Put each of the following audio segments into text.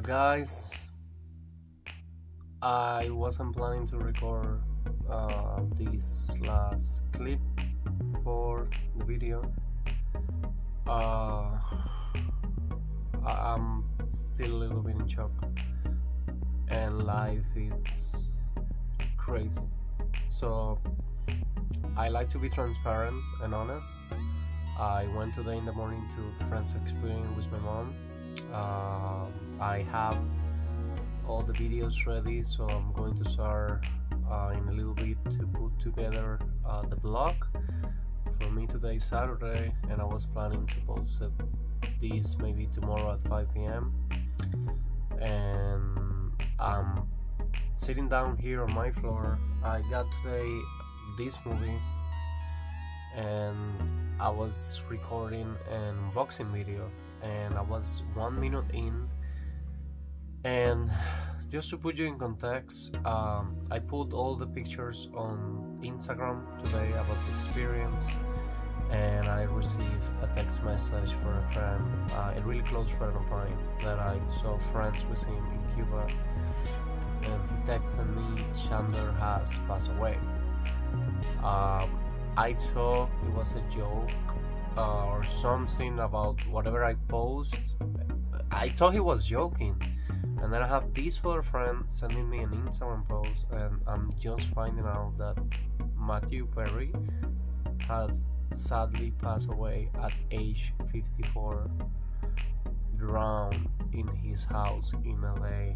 Guys, I wasn't planning to record this last clip for the video. I'm still a little bit in shock, and life is crazy. So I like to be transparent and honest. I went today in the morning to the friend's experience with my mom. I have all the videos ready, so I'm going to start in a little bit to put together the vlog. For me today is Saturday, and I was planning to post this maybe tomorrow at 5 p.m. and I'm sitting down here on my floor. I got today this movie, and I was recording an unboxing video, and I was 1 minute in. And just to put you in context, I put all the pictures on Instagram today about the experience, and I received a text message from a friend, a really close friend of mine that I saw friends with him in Cuba, and he texted me, "Chandler has passed away." I thought it was a joke or something about whatever I post. I thought he was joking, and then I have this other friend sending me an Instagram post, and I'm just finding out that Matthew Perry has sadly passed away at age 54, drowned in his house in LA.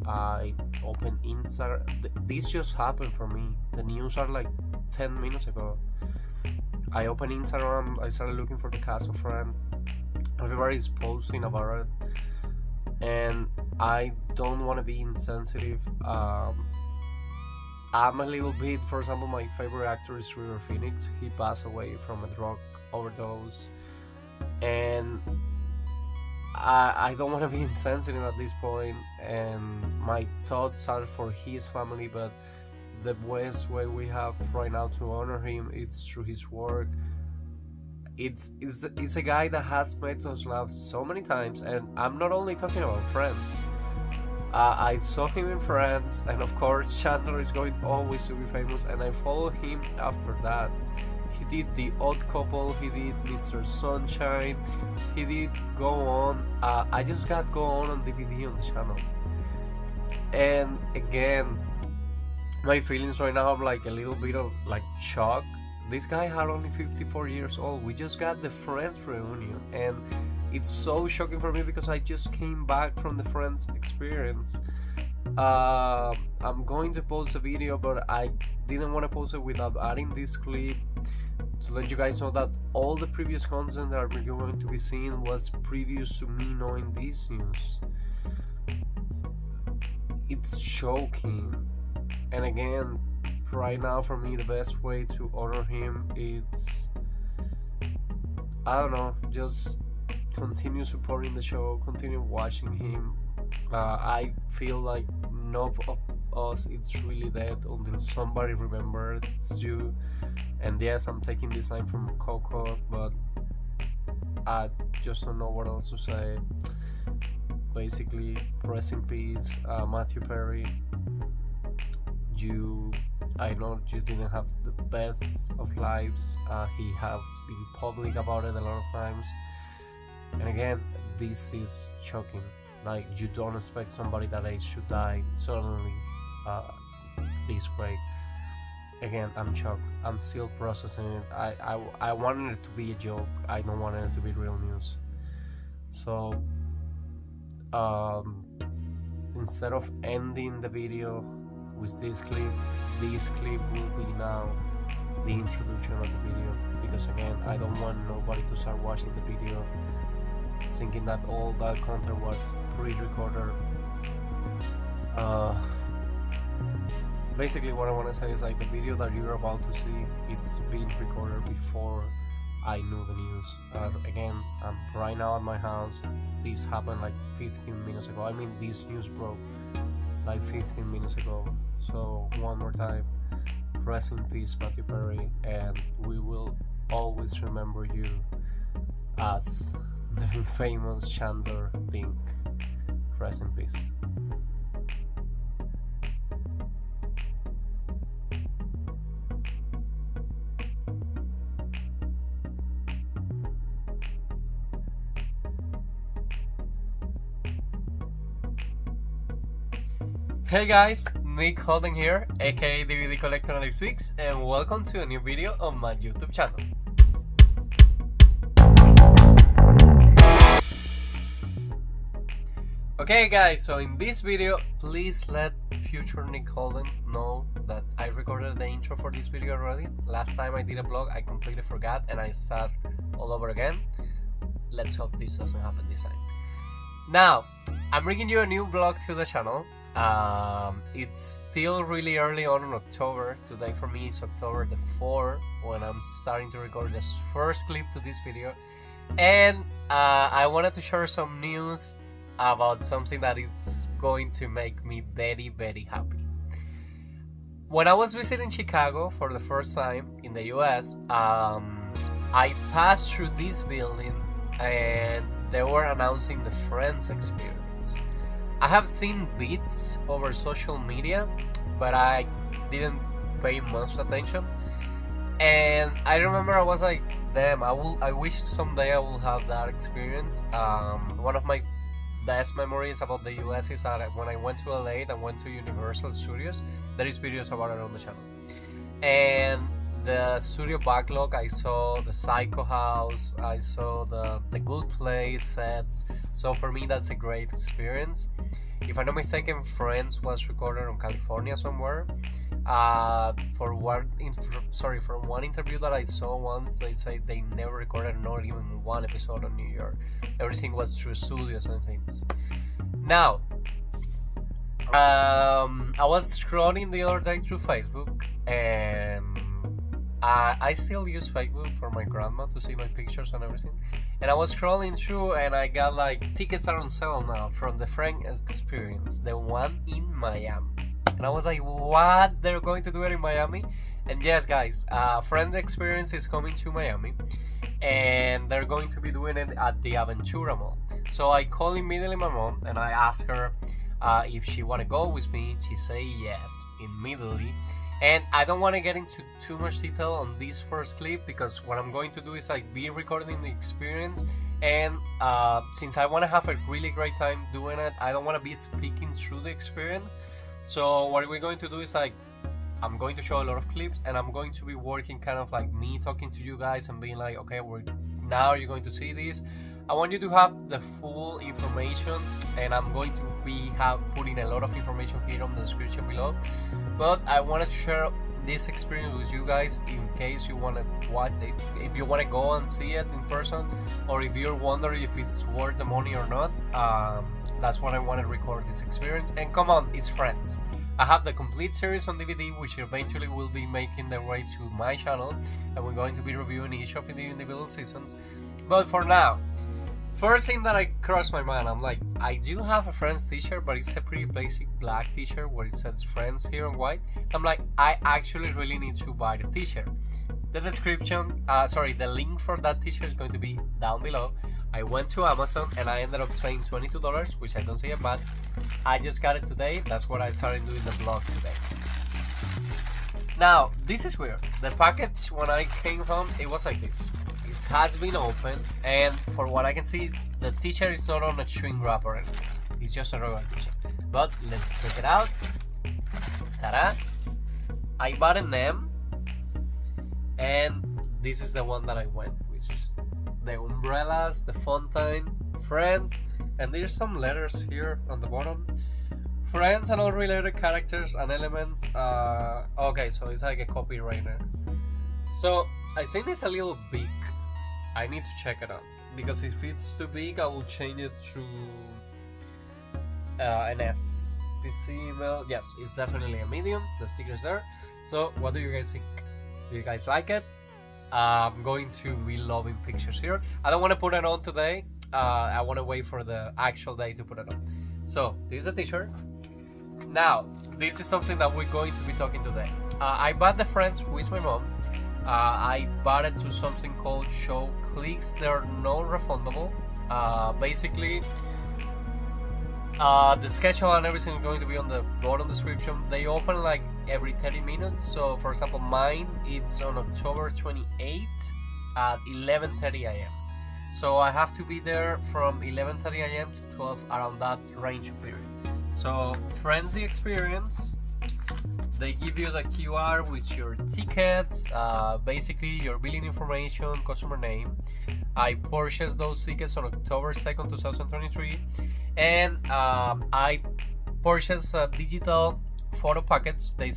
I opened Instagram. This just happened for me. The news are like 10 minutes ago. I opened Instagram, I started looking for the cast of friend. Everybody's posting about it, and I don't want to be insensitive. I'm a little bit, for example, my favorite actor is River Phoenix. He passed away from a drug overdose, and I don't want to be insensitive at this point, and my thoughts are for his family, but the best way we have right now to honor him is through his work. It's a guy that has made us laugh so many times, and I'm not only talking about Friends. I saw him in Friends, and of course Chandler is going always to be famous, and I follow him after that. He did The Odd Couple, he did Mr. Sunshine, he did Go On. I just got Go On DVD on the channel, and again, my feelings right now are like a little bit of like shock. This guy had only 54 years old. We just got the Friends reunion, and it's so shocking for me because I just came back from the Friends experience. I'm going to post a video, but I didn't want to post it without adding this clip to let you guys know that all the previous content that we're going to be seeing was previous to me knowing this news. It's shocking. And again, right now for me the best way to honor him is, I don't know, just continue supporting the show, continue watching him. I feel like none of us it's really dead until somebody remembers you. And yes, I'm taking this line from Coco, but I just don't know what else to say. Basically, rest in peace, Matthew Perry. I know you didn't have the best of lives. He has been public about it a lot of times, and again, this is shocking. Like, you don't expect somebody that age to die suddenly this way. Again, I'm shocked. I'm still processing it. I wanted it to be a joke. I don't want it to be real news. So instead of ending the video with this clip will be now the introduction of the video, because again, I don't want nobody to start watching the video thinking that all that content was pre-recorded. Basically what I want to say is, like, the video that you're about to see, it's been recorded before I knew the news. Again, I'm right now at my house. This happened like 15 minutes ago. I mean, this news broke like 15 minutes ago. So one more time, rest in peace, Matthew Perry, and we will always remember you as the famous Chandler Bing. Rest in peace. Hey guys, Nick Holden here, aka DVD Collector 96, and welcome to a new video on my YouTube channel. Okay guys, so in this video, please let future Nick Holden know that I recorded the intro for this video already. Last time I did a vlog, I completely forgot and I start all over again. Let's hope this doesn't happen this time. Now, I'm bringing you a new vlog to the channel. It's still really early on in October. Today for me is October the 4th when I'm starting to record this first clip to this video, and I wanted to share some news about something that is going to make me very, very happy. When I was visiting Chicago for the first time in the US, I passed through this building and they were announcing the Friends experience. I have seen bits over social media, but I didn't pay much attention. And I remember I was like, damn, I wish someday I will have that experience. One of my best memories about the US is that when I went to LA and went to Universal Studios, there is videos about it on the channel. And the studio backlog, I saw the Psycho House, I saw the Good Place sets. So for me, that's a great experience. If I'm not mistaken, Friends was recorded in California somewhere. From one interview that I saw once, they say they never recorded not even one episode in New York. Everything was through studios and things. Now, I was scrolling the other day through Facebook, and I still use Facebook for my grandma to see my pictures and everything. And I was scrolling through and I got like tickets are on sale now from the Friends experience, the one in Miami. And I was like, what? They're going to do it in Miami? And yes guys, Friends experience is coming to Miami and they're going to be doing it at the Aventura Mall. So I called immediately my mom and I asked her if she want to go with me. She said yes immediately. And I don't want to get into too much detail on this first clip because what I'm going to do is like be recording the experience, and since I want to have a really great time doing it, I don't want to be speaking through the experience. So what we're going to do is like I'm going to show a lot of clips and I'm going to be working kind of like me talking to you guys and being like, okay, now you're going to see this. I want you to have the full information, and I'm going to be putting a lot of information here on the description below. But I wanted to share this experience with you guys in case you want to watch it, if you want to go and see it in person, or if you're wondering if it's worth the money or not. That's what I want to record this experience. And come on, it's Friends. I have the complete series on DVD, which eventually will be making their way to my channel, and we're going to be reviewing each of the individual seasons. But for now, first thing that I crossed my mind, I'm like, I do have a Friends t-shirt, but it's a pretty basic black t-shirt where it says Friends here in white. I'm like, I actually really need to buy the t-shirt. The the link for that t-shirt is going to be down below. I went to Amazon and I ended up spending $22, which I don't see a bad. I just got it today. That's what I started doing the vlog today. Now, this is weird. The package when I came home, it was like this. It has been opened, and for what I can see, the t-shirt is not on a shrink wrap or anything. It's just a regular t-shirt. But let's check it out. Ta-da! I bought an M, and this is the one that I went with. The umbrellas, the fontaine, Friends, and there's some letters here on the bottom. Friends and all related characters and elements. Okay, so it's like a copywriter. So I think it's a little big. I need to check it out because if it's too big, I will change it to an S. PC email, yes, it's definitely a medium. The sticker's there. So what do you guys think? Do you guys like it? I'm going to be loving pictures here. I don't want to put it on today. I want to wait for the actual day to put it on. So this is a t-shirt. Now this is something that we're going to be talking today. I bought the Friends with my mom. I bought it to something called Show Clicks. They're non-refundable. Basically, The schedule and everything is going to be on the bottom description. They open like every 30 minutes. So for example, mine it's on October 28th at 11:30 a.m. So I have to be there from 11:30 a.m. to 12, around that range period. So Frenzy Experience, they give you the QR with your tickets, basically your billing information, customer name. I purchased those tickets on October 2nd, 2023, and I purchased a digital photo package. They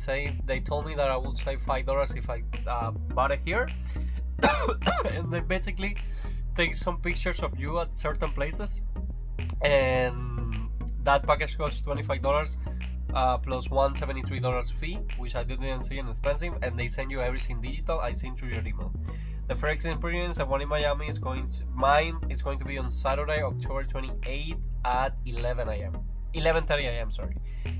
told me that I would save $5 if I bought it here. And they basically take some pictures of you at certain places, and that package costs $25 plus $173 fee, which I didn't see inexpensive, and they send you everything digital. I send through your email. The first experience, the one in Miami, mine is going to be on Saturday, October 28th at 11:30 a.m. Sorry.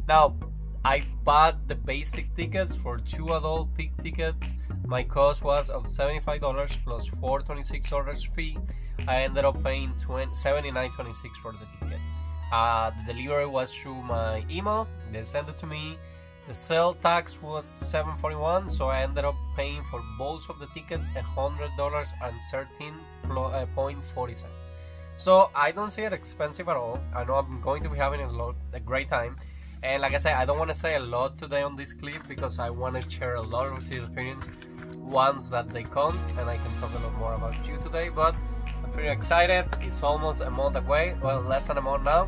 Now, I bought the basic tickets for 2 adult peak tickets. My cost was of $75 plus $426 fee. I ended up paying $79.26 for the ticket. The delivery was through my email. They sent it to me. The sale tax was $741, so I ended up paying for both of the tickets $100.13.40. So I don't see it expensive at all. I know I'm going to be having a great time. And like I said, I don't want to say a lot today on this clip because I want to share a lot of the experience once that day comes, and I can talk a lot more about you today. But I'm pretty excited. It's almost a month away, well, less than a month now,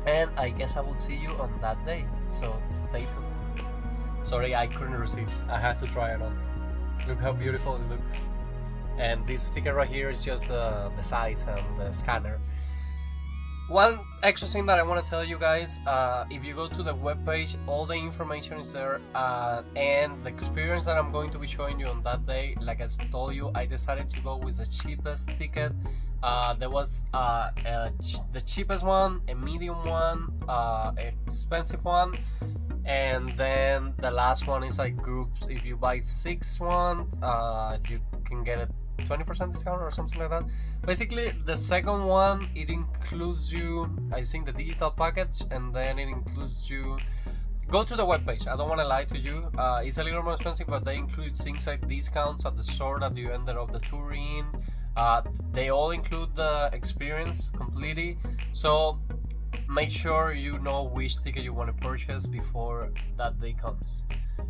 and I guess I will see you on that day, so stay tuned. Sorry, I couldn't resist. I had to try it on. Look how beautiful it looks. And this sticker right here is just the size and the scanner. One extra thing that I want to tell you guys, if you go to the webpage, all the information is there, and the experience that I'm going to be showing you on that day, like I told you, I decided to go with the cheapest ticket. There was the cheapest one, a medium one, expensive one, and then the last one is like groups. If you buy 6 one, you can get a 20% discount or something like that. Basically, the second one, it includes you, I think, the digital package, and then it includes you. Go to the webpage. I don't want to lie to you. It's a little more expensive, but they include things like discounts at the store that you ended up the tour in. They all include the experience completely. So make sure you know which ticket you want to purchase before that day comes,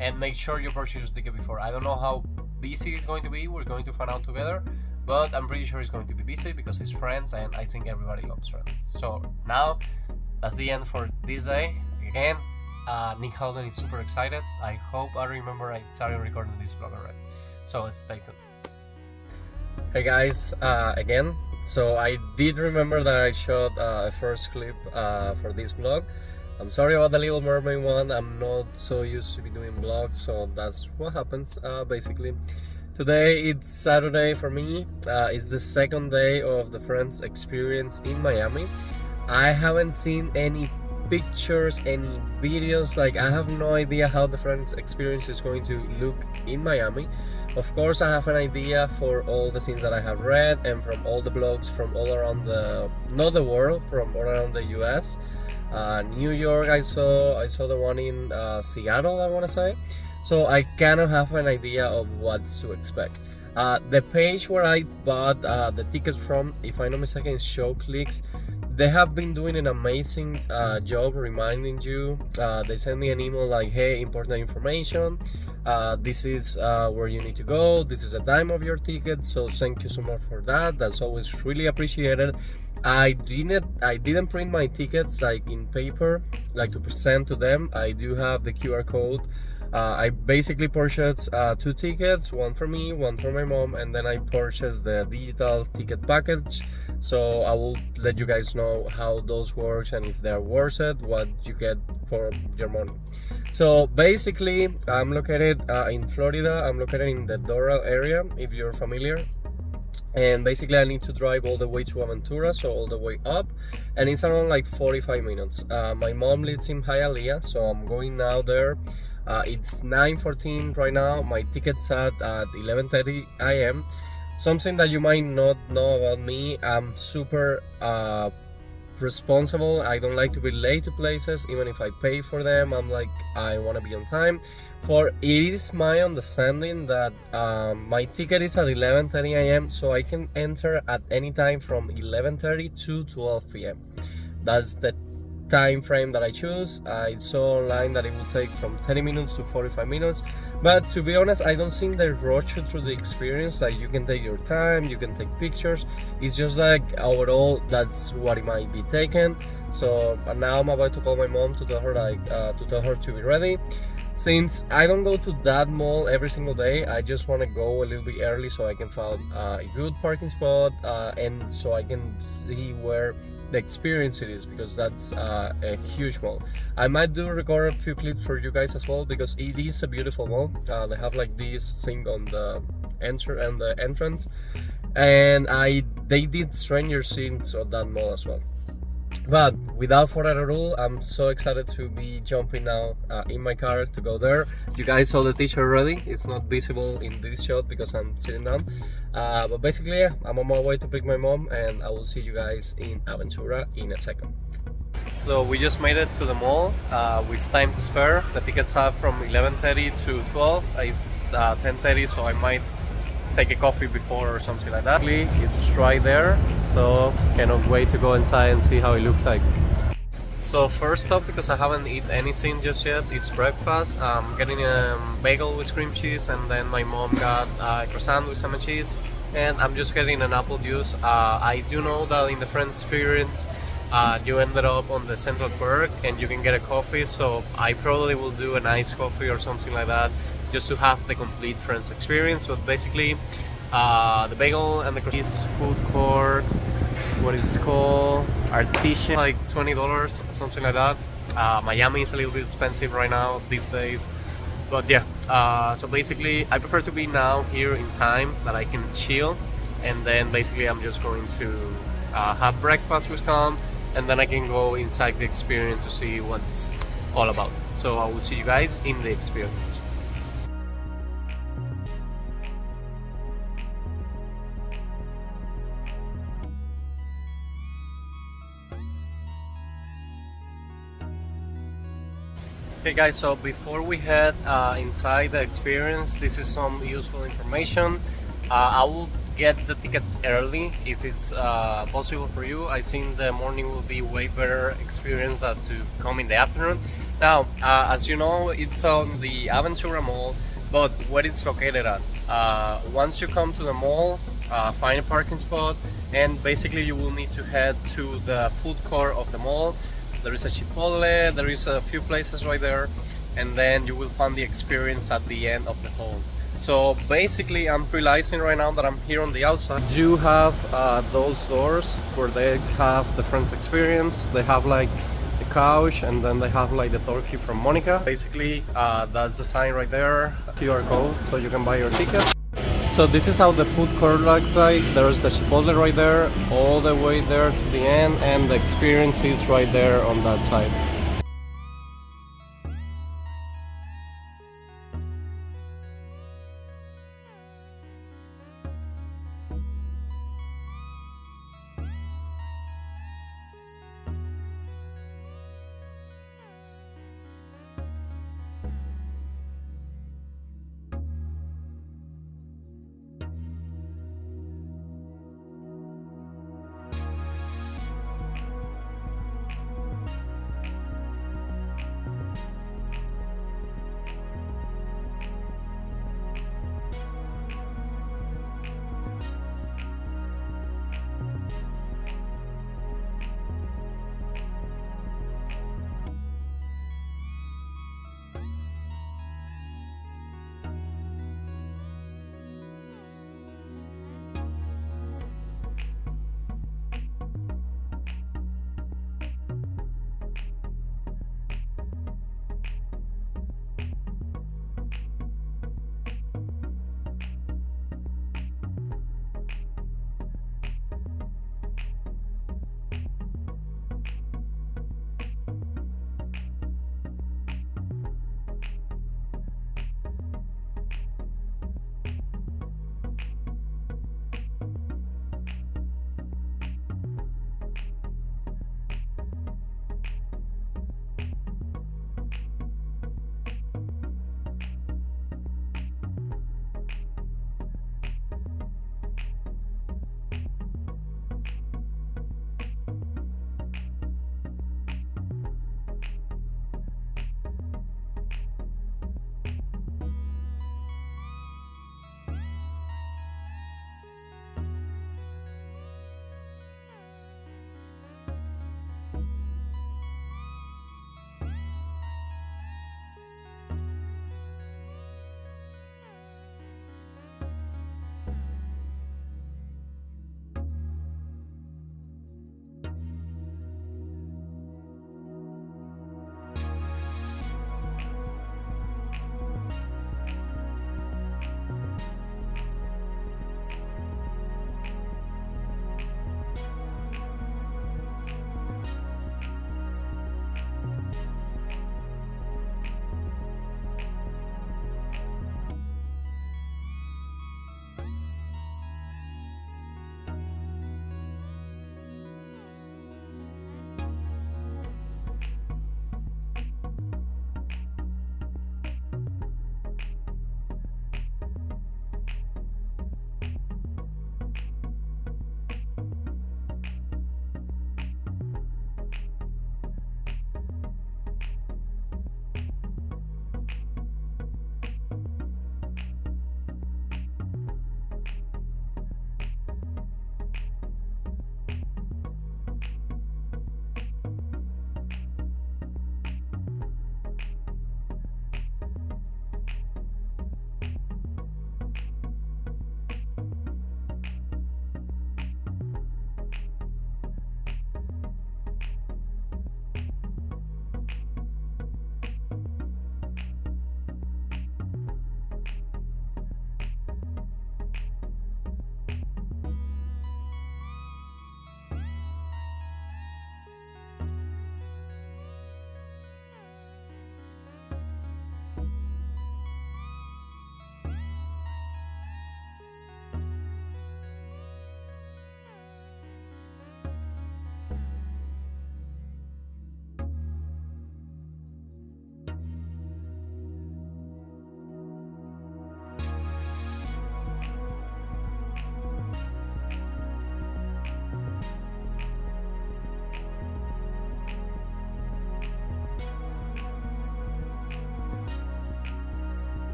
and make sure you purchase your ticket before. I don't know how busy it's going to be. We're going to find out together, but I'm pretty sure it's going to be busy because it's Friends, and I think everybody loves Friends. So now that's the end for this day. Again, Nick Howden is super excited. I hope I remember I started recording this vlog already, so let's stay tuned. Hey guys, again, so I did remember that I shot a first clip for this vlog. I'm sorry about the Little Mermaid one. I'm not so used to be doing vlogs, so that's what happens basically. Today it's Saturday for me. It's the second day of the Friends experience in Miami. I haven't seen any pictures, any videos. Like, I have no idea how the Friends experience is going to look in Miami. Of course, I have an idea for all the things that I have read and from all the blogs from all around not the world, from all around the US. New York, I saw the one in Seattle, I want to say. So I kind of have an idea of what to expect. The page where I bought the tickets from, if I'm not mistaken, is ShowClicks. They have been doing an amazing job reminding you. They send me an email like, hey, important information. This is where you need to go. This is a dime of your ticket. So thank you so much for that. That's always really appreciated. I didn't print my tickets like in paper, like to present to them. I do have the QR code. I basically purchased 2 tickets, one for me, one for my mom, and then I purchased the digital ticket package. So I will let you guys know how those works and if they're worth it, what you get for your money. So basically, I'm located in Florida. I'm located in the Doral area, if you're familiar. And basically I need to drive all the way to Aventura, so all the way up, and it's around like 45 minutes. My mom lives in Hialeah, so I'm going now there. It's 9:14 right now. My ticket's at 11:30 a.m. Something that you might not know about me, I'm super responsible. I don't like to be late to places. Even if I pay for them, I'm like, I want to be on time. For it is my understanding that my ticket is at 11:30 a.m. so I can enter at any time from 11:30 to 12 p.m. That's the time frame that I choose. I saw online that it will take from 30 minutes to 45 minutes, but to be honest, I don't think they rush you through the experience. Like, you can take your time, you can take pictures. It's just like overall that's what it might be taken. So now I'm about to call my mom to tell her to be ready. Since I don't go to that mall every single day, I just want to go a little bit early so I can find a good parking spot, and so I can see where the experience it is, because that's a huge mall. I might record a few clips for you guys as well, because it is a beautiful mall. They have like this thing on the entrance, and they did stranger things on that mall as well. But without further ado, I'm so excited to be jumping now in my car to go there. You guys saw the t-shirt already. It's not visible in this shot because I'm sitting down. But basically, yeah, I'm on my way to pick my mom, and I will see you guys in Aventura in a second. So we just made it to the mall with time to spare. The tickets are from 11:30 to 12. It's 10:30, so I might take a coffee before or something like that. It's right there, so cannot wait to go inside and see how it looks like. So first up, because I haven't eaten anything just yet, it's breakfast. I'm getting a bagel with cream cheese, and then my mom got a croissant with ham and cheese, and I'm just getting an apple juice. I do know that in the Friends experience you ended up on the Central Perk and you can get a coffee, so I probably will do an iced coffee or something like that, just to have the complete Friends experience. But basically, the bagel and the cheese food court, what it's called, artisan, like $20, something like that. Miami is a little bit expensive right now these days, but yeah. So basically, I prefer to be now here in time that I can chill, and then basically I'm just going to have breakfast with calm, and then I can go inside the experience to see what's all about. So I will see you guys in the experience. Okay guys, so before we head inside the experience, this is some useful information. I will get the tickets early if it's possible for you. I think the morning will be way better experience to come in the afternoon. Now, as you know, it's on the Aventura Mall, but where it's located at. Once you come to the mall, find a parking spot, and basically you will need to head to the food court of the mall. There is a Chipotle, there is a few places right there, and then you will find the experience at the end of the hall. So basically, I'm realizing right now that I'm here on the outside. You have those doors where they have the Friends experience. They have like the couch, and then they have like the turkey from Monica. Basically, that's the sign right there, QR code, so you can buy your ticket. So this is how the food court looks like. There's the Chipotle right there, all the way there to the end, and the experience is right there on that side.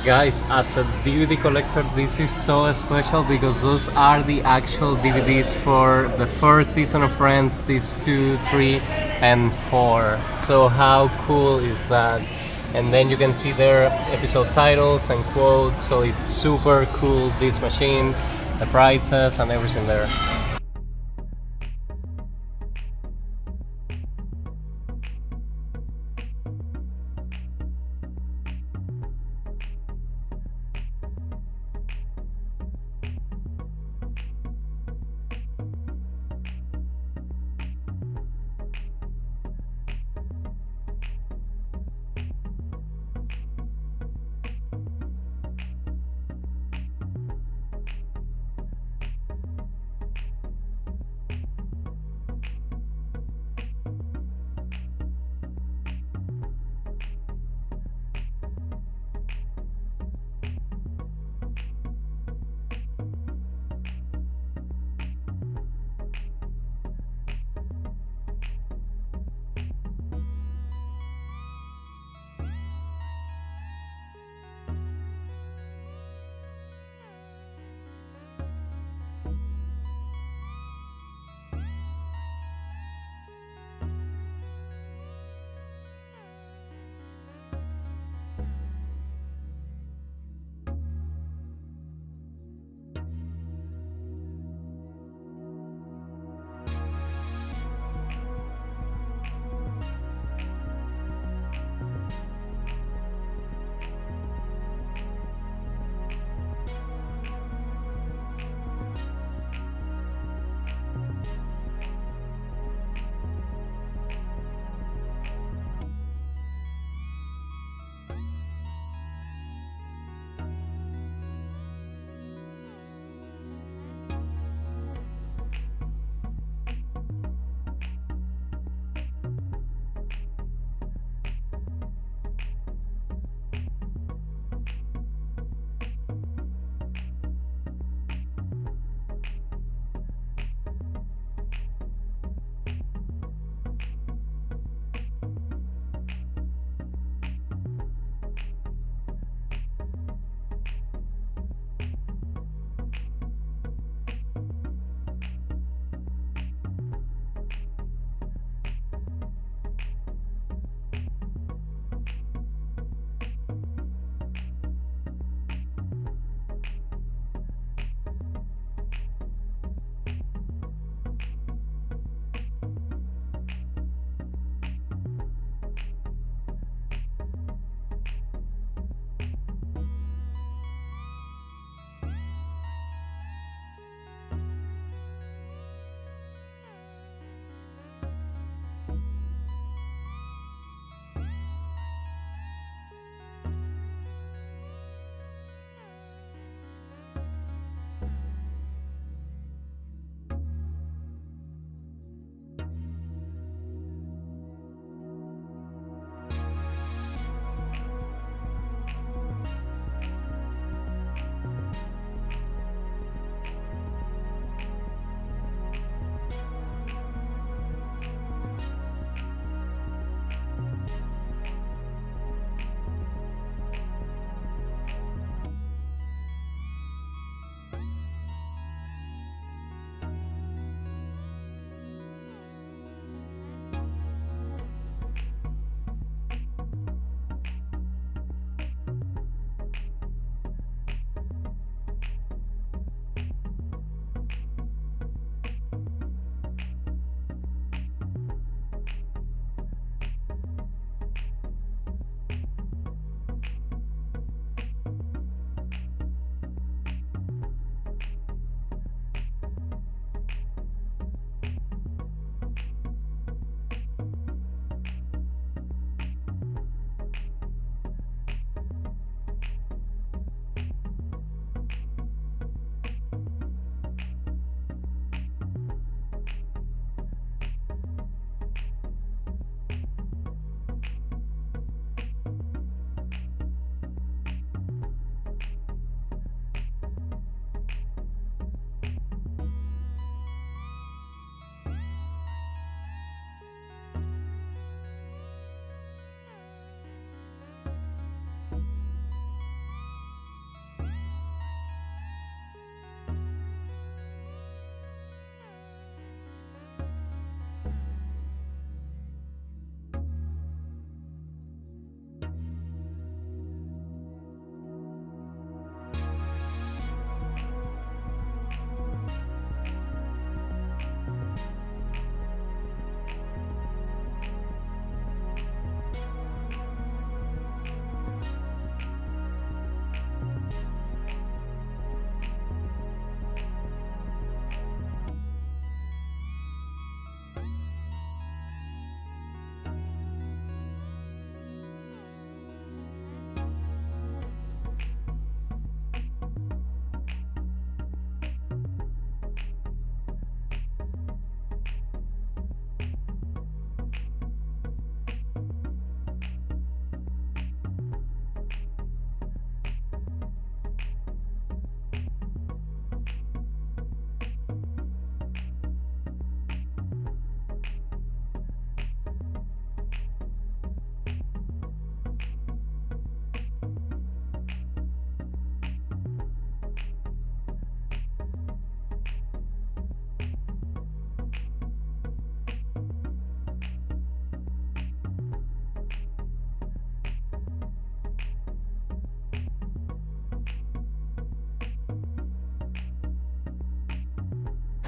Guys, as a DVD collector, this is so special because those are the actual DVDs for the first season of Friends, these 2, 3, and 4. So how cool is that? And then you can see their episode titles and quotes, so it's super cool, this machine, the prices and everything there.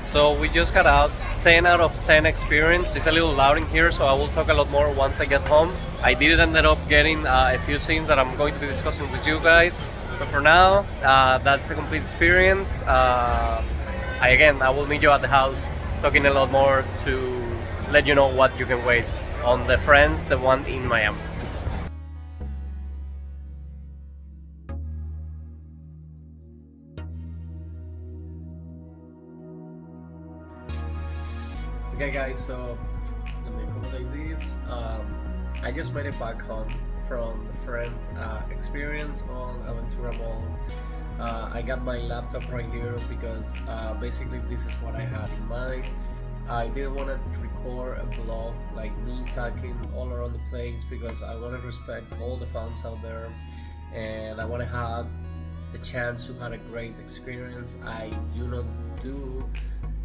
So we just got out. 10 out of 10 experience. It's a little loud in here, so I will talk a lot more once I get home. I did ended up getting a few scenes that I'm going to be discussing with you guys. But for now, that's a complete experience. I will meet you at the house talking a lot more to let you know what you can wait on the Friends, the one in Miami. Okay guys, so let me accommodate this. I just made it back home from the Friends experience on Aventura Mall. I got my laptop right here because basically this is what I had in mind. I didn't want to record a vlog like me talking all around the place because I want to respect all the fans out there and I want to have the chance to have a great experience. I do not do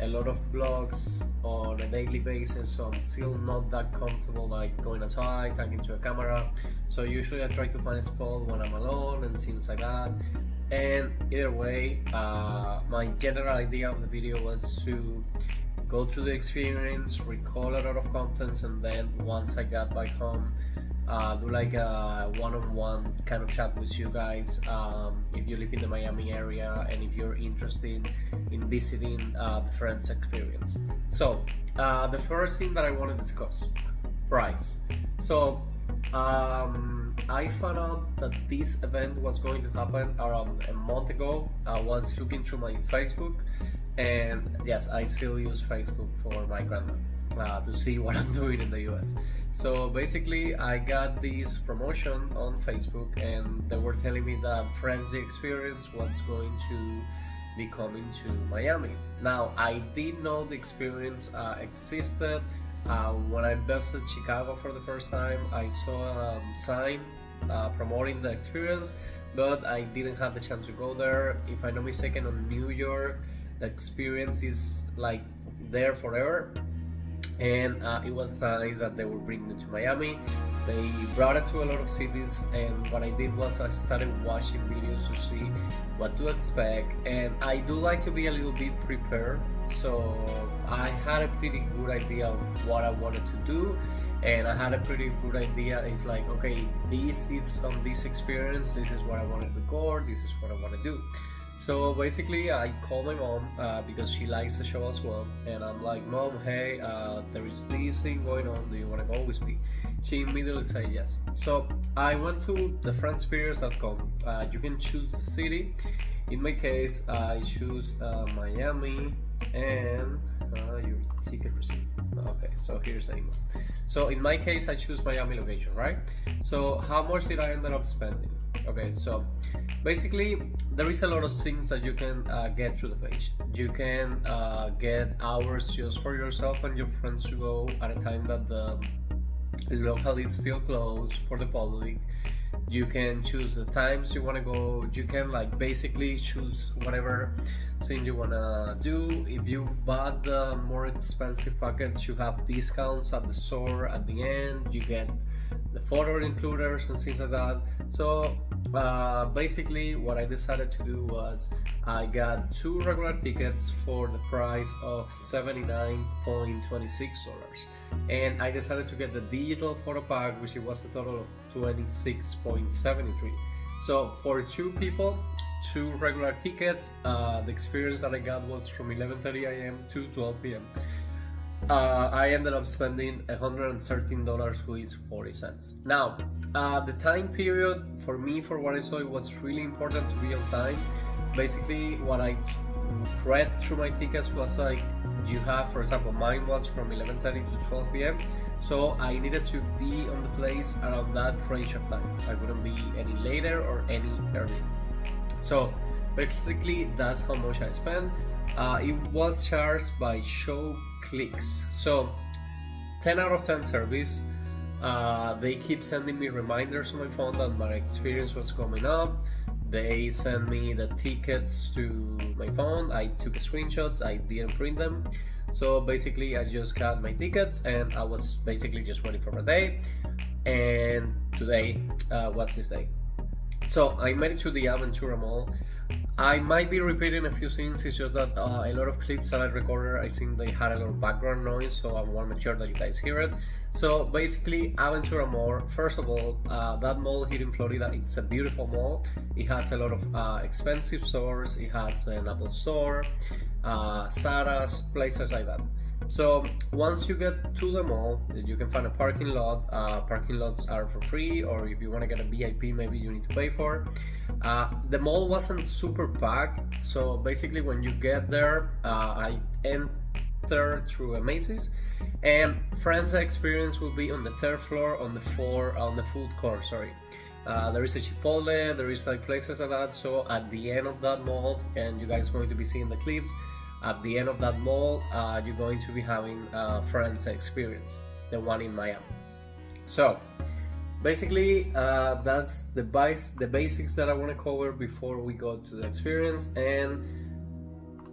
a lot of vlogs on a daily basis, so I'm still not that comfortable like going outside, talking to a camera. So usually I try to find a spot when I'm alone and things like that. And either way, my general idea of the video was to go through the experience, record a lot of contents, and then once I got back home, do like a one-on-one kind of chat with you guys if you live in the Miami area and if you're interested in visiting the Friends experience. So the first thing that I want to discuss, price. So I found out that this event was going to happen around a month ago. I was looking through my Facebook, and yes, I still use Facebook for my grandma to see what I'm doing in the US. So basically I got this promotion on Facebook and they were telling me that Friends the Experience was going to be coming to Miami. Now I did know the experience existed. When I visited Chicago for the first time, I saw a sign promoting the experience, but I didn't have the chance to go there. If I'm not mistaken, on New York the experience is like there forever. And it was nice that they were bringing it to Miami. They brought it to a lot of cities, and what I did was I started watching videos to see what to expect, and I do like to be a little bit prepared, so I had a pretty good idea of what I wanted to do, and I had a pretty good idea if like, okay, this is on this experience, this is what I want to record, this is what I want to do. So basically I called my mom because she likes the show as well, and I'm like, Mom, hey, there is this thing going on, do you want to go with me? She immediately said yes. So I went to thefriendspears.com. You can choose the city. In my case, I choose Miami and your ticket receipt. Okay, so here's the email. So in my case, I choose Miami location, right? So how much did I end up spending? Okay, so basically there is a lot of things that you can get through the page. You can get hours just for yourself and your friends to go at a time that the local is still closed for the public. You can choose the times you want to go. You can like basically choose whatever thing you want to do. If you bought the more expensive package, you have discounts at the store at the end. You get the photo includers and things like that. So basically what I decided to do was I got 2 regular tickets for the price of $79.26, and I decided to get the digital photo pack, which it was a total of $26.73. So for 2 people, 2 regular tickets. The experience that I got was from 11:30 a.m. to 12 p.m. I ended up spending $113 with 40 cents. Now, the time period for me, for what I saw, it was really important to be on time. Basically, what I read through my tickets was like, you have, for example, mine was from 11:30 to 12 p.m. So I needed to be on the place around that range of time. I wouldn't be any later or any earlier. So basically, that's how much I spent. It was charged by show clicks. So 10 out of 10 service. They keep sending me reminders on my phone that my experience was coming up. They sent me the tickets to my phone. I took screenshots, I didn't print them. So basically I just got my tickets and I was basically just waiting for my day. And today, what's this day? So I made it to the Aventura Mall. I might be repeating a few things, it's just that a lot of clips that I recorded, I think they had a lot of background noise, so I want to make sure that you guys hear it. So basically, Aventura Mall, first of all, that mall here in Florida, it's a beautiful mall. It has a lot of expensive stores, it has an Apple store, Zara's, places like that. So once you get to the mall, you can find a parking lot. Parking lots are for free, or if you want to get a VIP, maybe you need to pay for. The mall wasn't super packed, so basically when you get there, I entered through a Macy's, and Friends experience will be on the third floor on the food court. Sorry. There is a Chipotle, there is like places like that. So at the end of that mall, and you guys are going to be seeing the clips. At the end of that mall, you're going to be having Friends experience, the one in Miami. So basically, that's the basics that I want to cover before we go to the experience. And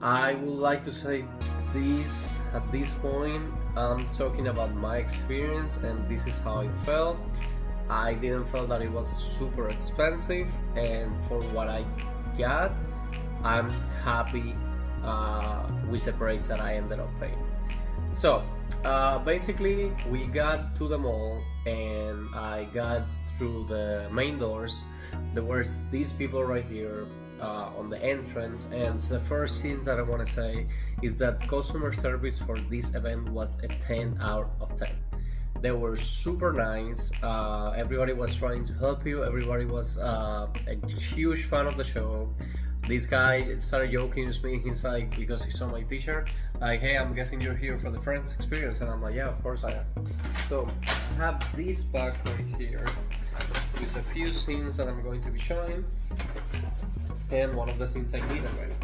I would like to say this at this point. I'm talking about my experience, and this is how it felt. I didn't feel that it was super expensive, and for what I got, I'm happy with the price that I ended up paying. So basically, we got to the mall, and I got through the main doors. There were these people right here on the entrance, and the first things that I want to say is that customer service for this event was a 10 out of 10. They were super nice. Everybody was trying to help you. Everybody was a huge fan of the show. This guy started joking with me. He's like, because he saw my t-shirt, like, hey, I'm guessing you're here for the Friends experience. And I'm like, yeah, of course I am. So I have this bag right here with a few scenes that I'm going to be showing, and one of the scenes I need already.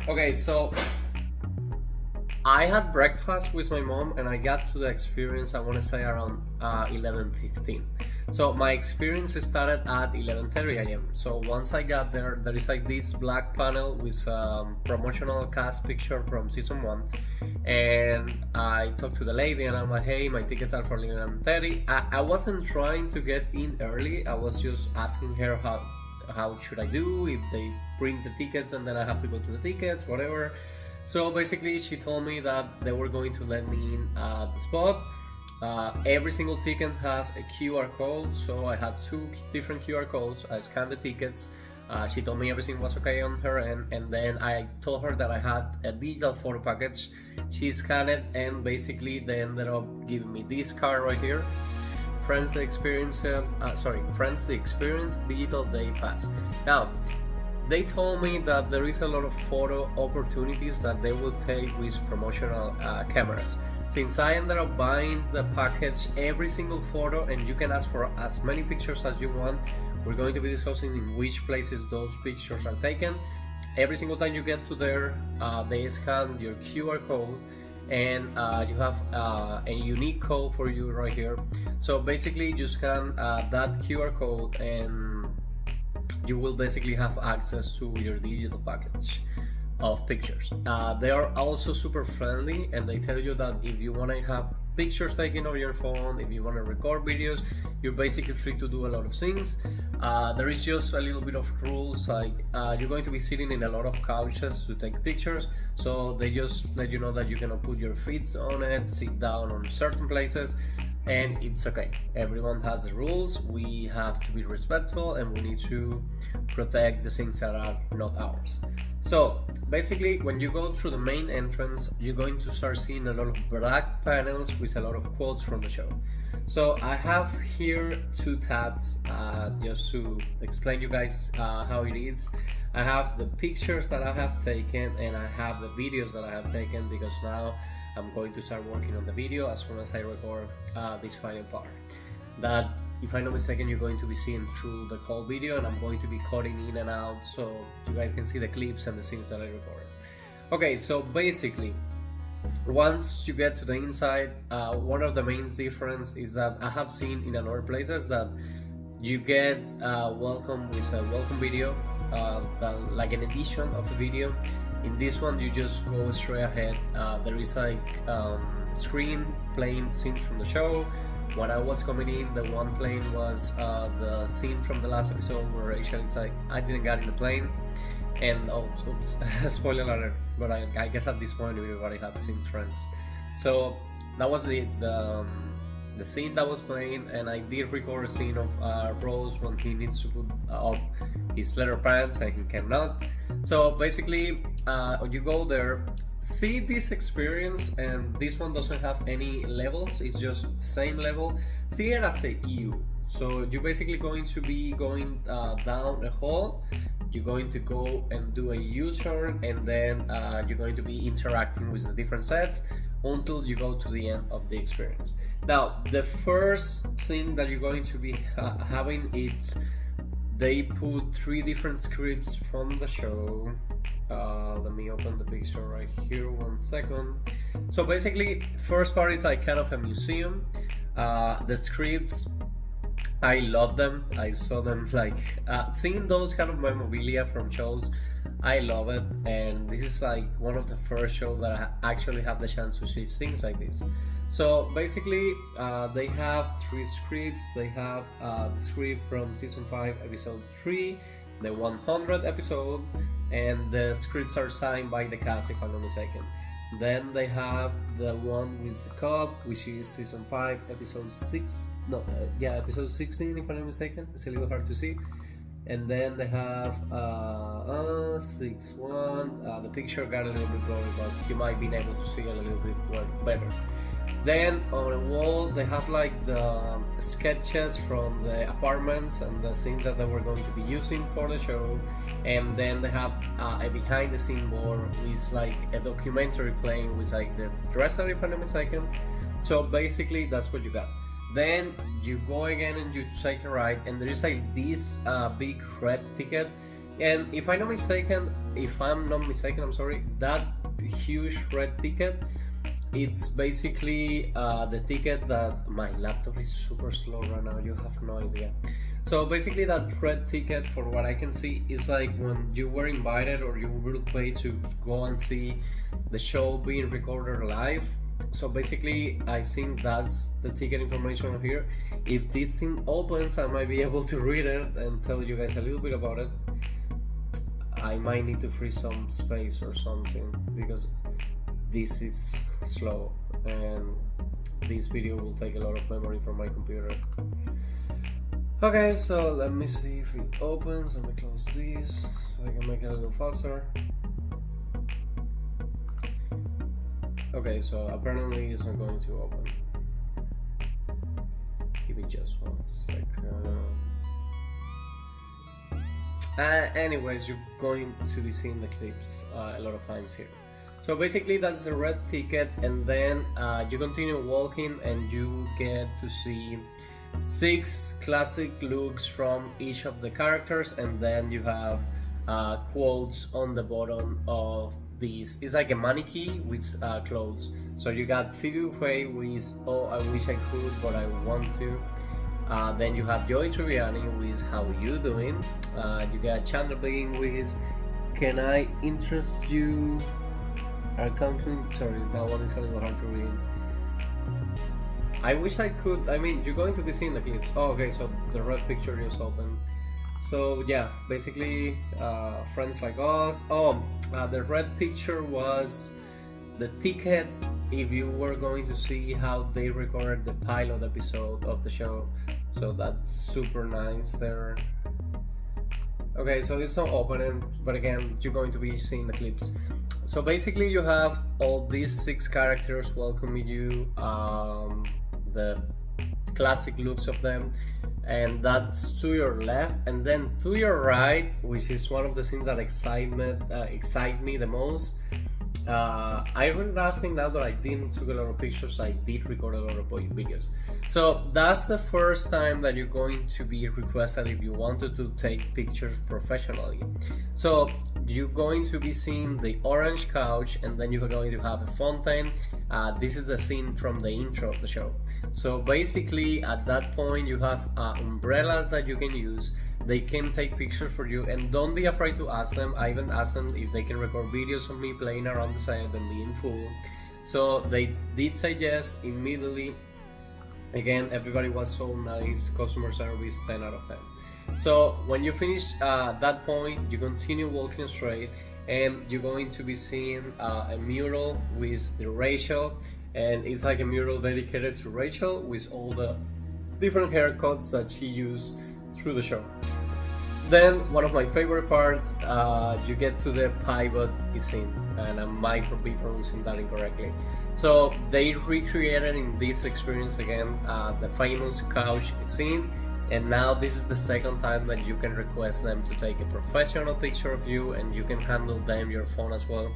Okay, so I had breakfast with my mom, and I got to the experience, I want to say around 11:15. So my experience started at 11:30 a.m. So once I got there, there is like this black panel with promotional cast picture from season 1, and I talked to the lady, and I'm like, hey, my tickets are for 11:30. I wasn't trying to get in early. I was just asking her how should I do, if they print the tickets and then I have to go to the tickets, whatever. So basically, she told me that they were going to let me in at the spot. Every single ticket has a QR code, so I had 2 different QR codes. I scanned the tickets. She told me everything was okay on her end, and then I told her that I had a digital photo package. She scanned it, and basically they ended up giving me this card right here, Friends the Experience Digital Day Pass. Now, they told me that there is a lot of photo opportunities that they will take with promotional cameras. Since I ended up buying the package, every single photo, and you can ask for as many pictures as you want. We're going to be discussing in which places those pictures are taken. Every single time you get to there, they scan your QR code, and you have a unique code for you right here. So basically, you scan that QR code, and you will basically have access to your digital package of pictures. They are also super friendly, and they tell you that if you want to have pictures taken on your phone, if you want to record videos, you're basically free to do a lot of things. There is just a little bit of rules, like you're going to be sitting in a lot of couches to take pictures, so they just let you know that you cannot put your feet on it, sit down on certain places, and it's okay. Everyone has the rules. We have to be respectful, and we need to protect the things that are not ours. So basically, when you go through the main entrance, you're going to start seeing a lot of black panels with a lot of quotes from the show. So I have here 2 tabs just to explain you guys how it is. I have the pictures that I have taken, and I have the videos that I have taken, because now I'm going to start working on the video as soon as I record this final part. That, if I'm not mistaken, you're going to be seeing through the whole video, and I'm going to be cutting in and out so you guys can see the clips and the scenes that I recorded. Okay, so basically, once you get to the inside, one of the main difference is that I have seen in other places that you get welcome with a welcome video, like an edition of the video. In this one, you just go straight ahead. There is like screen playing scenes from the show. When I was coming in, the one playing was the scene from the last episode where Rachel is like, I didn't get in the plane. And oh, oops, spoiler alert! But I guess at this point everybody had seen Friends. So that was the scene that was playing, and I did record a scene of Rose when he needs to put up his leather pants and he cannot. So basically, you go there, see this experience, and this one doesn't have any levels, it's just the same level. See it as a U. So you're basically going to be going down a hall. You're going to go and do a U-turn, and then you're going to be interacting with the different sets until you go to the end of the experience. Now, the first thing that you're going to be having is they put 3 different scripts from the show. Let me open the picture right here, 1 second. So basically, first part is like kind of a museum. The scripts, I love them. I saw them like seeing those kind of memorabilia from shows. I love it, and this is like one of the first shows that I actually have the chance to see things like this. So basically, they have 3 scripts. They have the script from season 5, episode 3, the 100th episode, and the scripts are signed by the cast, if I'm not mistaken. Then they have the one with the cop, which is season 5, episode 6. No, yeah, episode 16, if I'm not mistaken. It's a little hard to see. And then they have 6-1. The picture got a little bit blurry, but you might be able to see it a little bit better. Then on the wall they have like the sketches from the apartments and the scenes that they were going to be using for the show. And then they have a behind the scene board with like a documentary playing with like the dresser, if I'm not mistaken. So basically that's what you got. Then you go again and you take a ride, and there is like this big red ticket. And if I'm not mistaken, I'm sorry, that huge red ticket, it's basically the ticket that my laptop is super slow right now, you have no idea. So basically that red ticket, for what I can see, is like when you were invited or you were paid to go and see the show being recorded live. So basically I think that's the ticket information here. If this thing opens, I might be able to read it and tell you guys a little bit about it. I might need to free some space or something because this is slow and this video will take a lot of memory from my computer. Okay, so let me see if it opens. Let me close this so I can make it a little faster. Okay, so apparently it's not going to open. Give me just 1 second. Anyways, you're going to be seeing the clips a lot of times here. So basically that's the red ticket, and then you continue walking and you get to see 6 classic looks from each of the characters, and then you have quotes on the bottom of these. It's like a mannequin with clothes. So you got Phoebe Buffay with "Oh, I wish I could, but I want to." Then you have Joey Tribbiani with "How you doing?" You got Chandler Bing with "Can I interest you?" Sorry, that one is a little hard to read. I wish I could. I mean, you're going to be seeing the clips. Oh, okay. So the red picture just opened. So yeah, basically, Friends Like Us. Oh, the red picture was the ticket if you were going to see how they recorded the pilot episode of the show. So that's super nice there. Okay, so it's not opening, but again, you're going to be seeing the clips. So basically, you have all these 6 characters welcoming you, the classic looks of them, and that's to your left. And then to your right, which is one of the things that excite me the most, I realized now that I didn't took a lot of pictures, I did record a lot of videos. So that's the first time that you're going to be requested if you wanted to take pictures professionally. So you're going to be seeing the orange couch, and then you're going to have a fountain. This is the scene from the intro of the show. So basically at that point you have umbrellas that you can use. They can take pictures for you, and don't be afraid to ask them. I even asked them if they can record videos of me playing around the set and being full. So they did say yes immediately. Again, everybody was so nice, customer service 10 out of 10. So when you finish that point, you continue walking straight, and you're going to be seeing a mural with the Rachel, and it's like a mural dedicated to Rachel with all the different haircuts that she used through the show. Then one of my favorite parts, you get to the pivot scene, and I might be pronouncing that incorrectly. So they recreated in this experience again the famous couch scene, and now this is the second time that you can request them to take a professional picture of you, and you can handle them your phone as well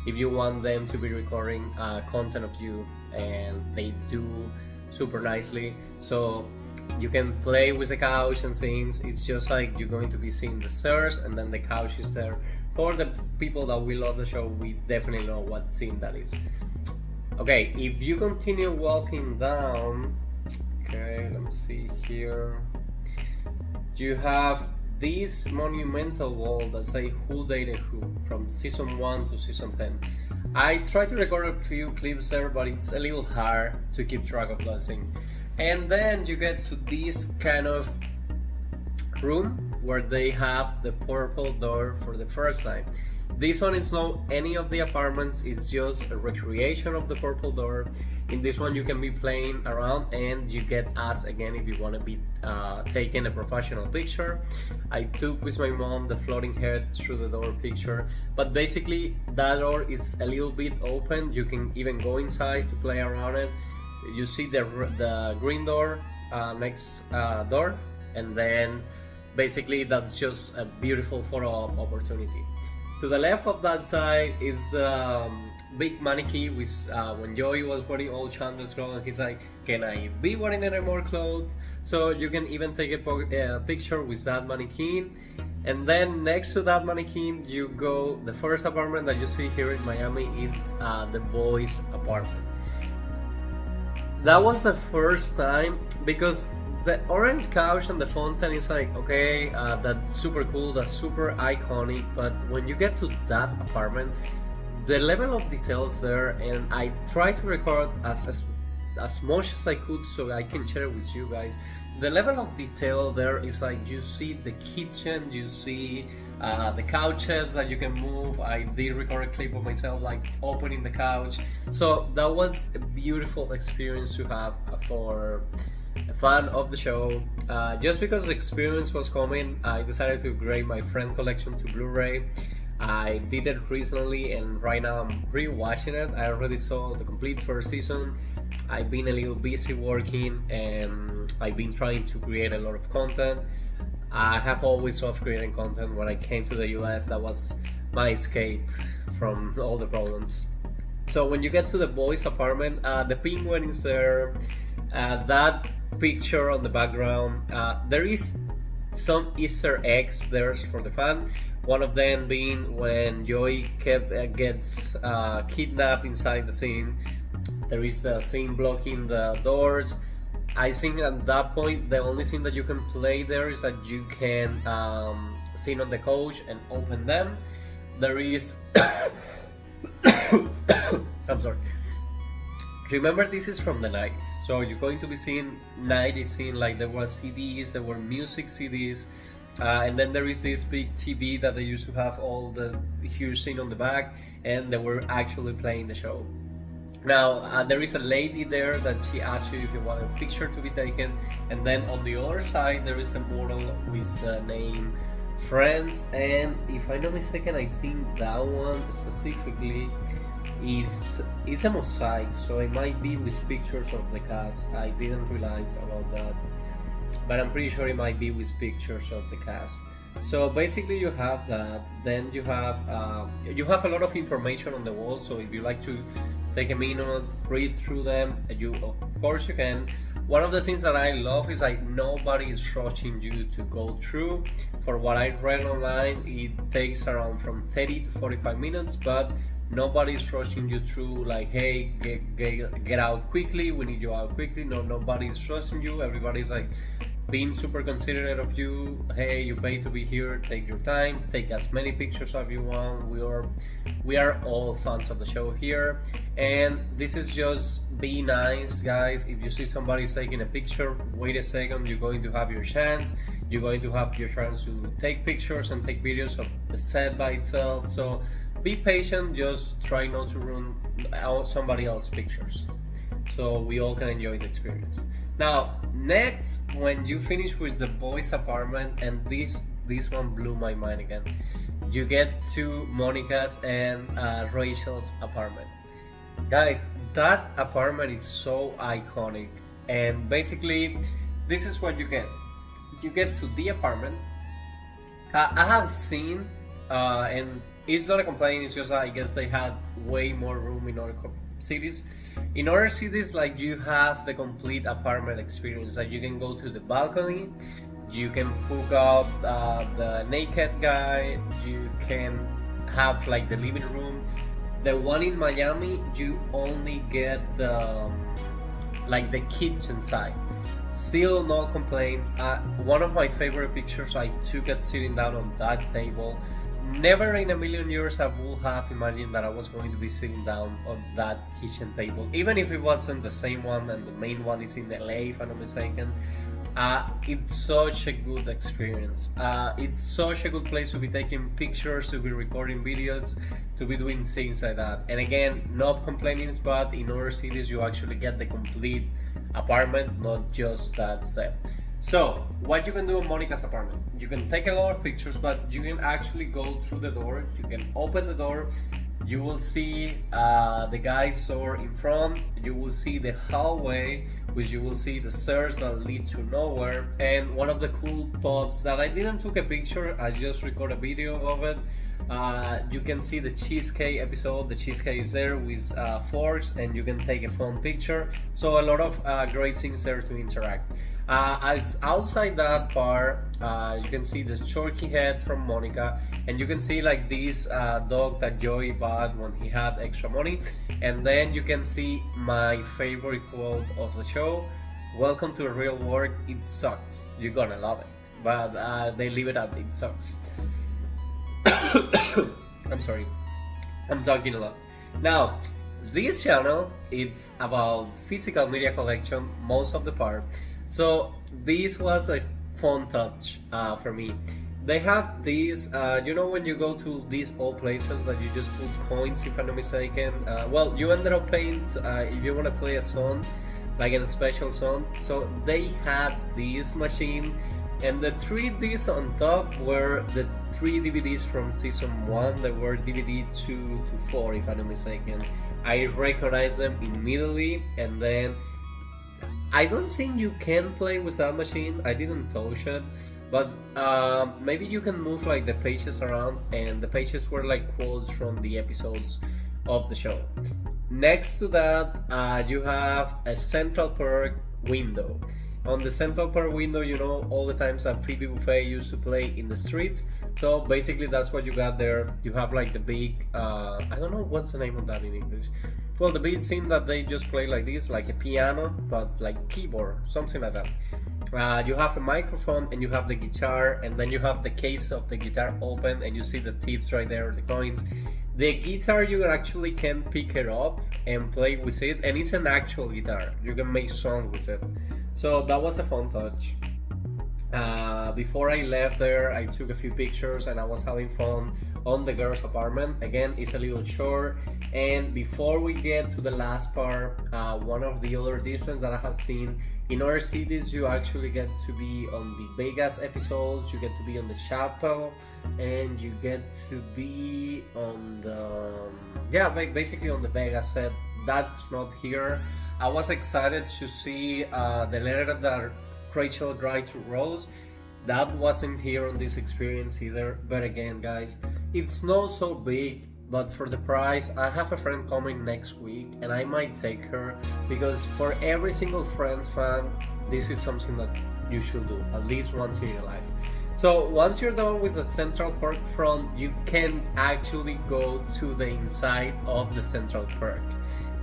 if you want them to be recording content of you, and they do super nicely. So you can play with the couch and scenes. It's just like you're going to be seeing the stairs and then the couch is there. For the people that we love the show, we definitely know what scene that is. Okay, if you continue walking down, okay, let me see here. You have this monumental wall that say who dated who from season 1 to season 10. I tried to record a few clips there, but it's a little hard to keep track of that scene. And then you get to this kind of room where they have the purple door for the first time. This one is not any of the apartments, it's just a recreation of the purple door. In this one you can be playing around and you get asked again if you want to be taking a professional picture. I took with my mom the floating head through the door picture, but basically that door is a little bit open. You can even go inside to play around it. You see the green door next door, and then basically that's just a beautiful photo opportunity. To the left of that side is the big mannequin with when Joey was wearing all Chandler's clothes, and he's like, can I be wearing any more clothes? So you can even take a picture with that mannequin. And then next to that mannequin you go, the first apartment that you see here in Miami is the boys apartment. That was the first time, because the orange couch and the fountain is like, okay, that's super cool, that's super iconic, but when you get to that apartment, the level of details there, and I try to record as much as I could so I can share it with you guys. The level of detail there is like, you see the kitchen, you see the couches that you can move. I did record a clip of myself like opening the couch, so that was a beautiful experience to have for a fan of the show. Just because the experience was coming, I decided to upgrade my friend collection to Blu-ray. I did it recently and right now I'm re-watching it. I already saw the complete first season. I've been a little busy working and I've been trying to create a lot of content. I have always loved creating content. When I came to the US, that was my escape from all the problems. So when you get to the boys' apartment, the penguin is there. That picture on the background, there is some Easter eggs there for the fan. One of them being when Joey gets kidnapped inside the scene. There is the scene blocking the doors. I think at that point the only thing that you can play there is that you can sit on the couch and open them. There is I'm sorry. Remember, this is from the 90s, so you're going to be seeing 90s scene, like there were CDs, there were music CDs, and then there is this big TV that they used to have all the huge scene on the back, and they were actually playing the show. Now there is a lady there that she asks you if you want a picture to be taken, and then on the other side there is a mural with the name Friends, and if I'm not mistaken, I think that one specifically it's a mosaic, so it might be with pictures of the cast. I didn't realize about that, but I'm pretty sure it might be with pictures of the cast. So basically you have that. Then you have a lot of information on the wall, so if you like to take a minute, read through them, you of course you can. One of the things that I love is like nobody is rushing you to go through. For what I read online, it takes around from 30 to 45 minutes, but nobody's rushing you through like, hey, get out quickly, we need you out quickly. No, nobody's rushing you. Everybody's like being super considerate of you. Hey, you pay to be here, take your time, take as many pictures as you want. We are all fans of the show here, and this is just be nice, guys. If you see somebody taking a picture, wait a second, you're going to have your chance. You're going to have your chance to take pictures and take videos of the set by itself. So be patient, just try not to ruin somebody else's pictures, so we all can enjoy the experience. Now, next, when you finish with the boys' apartment, and this one blew my mind again, you get to Monica's and Rachel's apartment. Guys, that apartment is so iconic, and basically, this is what you get. You get to the apartment. I have seen, and it's not a complaint, it's just I guess they had way more room in other cities. In other cities, like, you have the complete apartment experience. Like, you can go to the balcony, you can hook up the naked guy, you can have like the living room. The one in Miami, you only get the like the kitchen side. Still no complaints. One of my favorite pictures I took at sitting down on that table. Never in a million years I would have imagined that I was going to be sitting down on that kitchen table, even if it wasn't the same one and the main one is in LA, if I'm not mistaken. It's such a good experience. It's such a good place to be taking pictures, to be recording videos, to be doing things like that. And again, not complaining, but in other cities you actually get the complete apartment, not just that step. So, what you can do in Monica's apartment, you can take a lot of pictures, but you can actually go through the door. You can open the door, you will see the guy's door in front, you will see the hallway, which you will see the stairs that lead to nowhere. And one of the cool pubs that I didn't took a picture, I just recorded a video of it. You can see the cheesecake episode. The cheesecake is there with forks, and you can take a phone picture. So a lot of great things there to interact. As outside that part, you can see the turkey head from Monica, and you can see like this dog that Joey bought when he had extra money. And then you can see my favorite quote of the show: "Welcome to the real world. It sucks. You're gonna love it." But they leave it at "it sucks." I'm sorry, I'm talking a lot. Now, this channel, it's about physical media collection most of the part. So this was a fun touch for me. They have these, you know, when you go to these old places that you just put coins, if I'm not mistaken. Well, you ended up paying if you want to play a song, like in a special song. So they had this machine, and the 3 Ds on top were the 3 DVDs from season 1. They were DVD 2 to 4, if I'm not mistaken. I recognized them immediately, and then I don't think you can play with that machine. I didn't touch it, but maybe you can move like the pages around, and the pages were like quotes from the episodes of the show. Next to that, you have a Central Perk window. On the Central Perk window, you know, all the times that Phoebe Buffay used to play in the streets. So basically that's what you got there. You have like the big, I don't know what's the name of that in English. Well, the big scene that they just play like this, like a piano, but like keyboard, something like that. You have a microphone, and you have the guitar, and then you have the case of the guitar open, and you see the tips right there, the coins. The guitar, you actually can pick it up and play with it, and it's an actual guitar. You can make songs with it. So that was a fun touch. Before I left there, I took a few pictures, and I was having fun on the girls' apartment. Again, it's a little short. And before we get to the last part, one of the other differences that I have seen in other cities, you actually get to be on the Vegas episodes, you get to be on the chapel, and you get to be on the basically on the Vegas set. That's not here. I was excited to see the letter that Rachel wrote to Rose. That wasn't here on this experience either. But again, guys, it's not so big, but for the price, I have a friend coming next week, and I might take her, because for every single Friends fan, this is something that you should do at least once in your life. So once you're done with the Central Perk front, you can actually go to the inside of the Central Perk.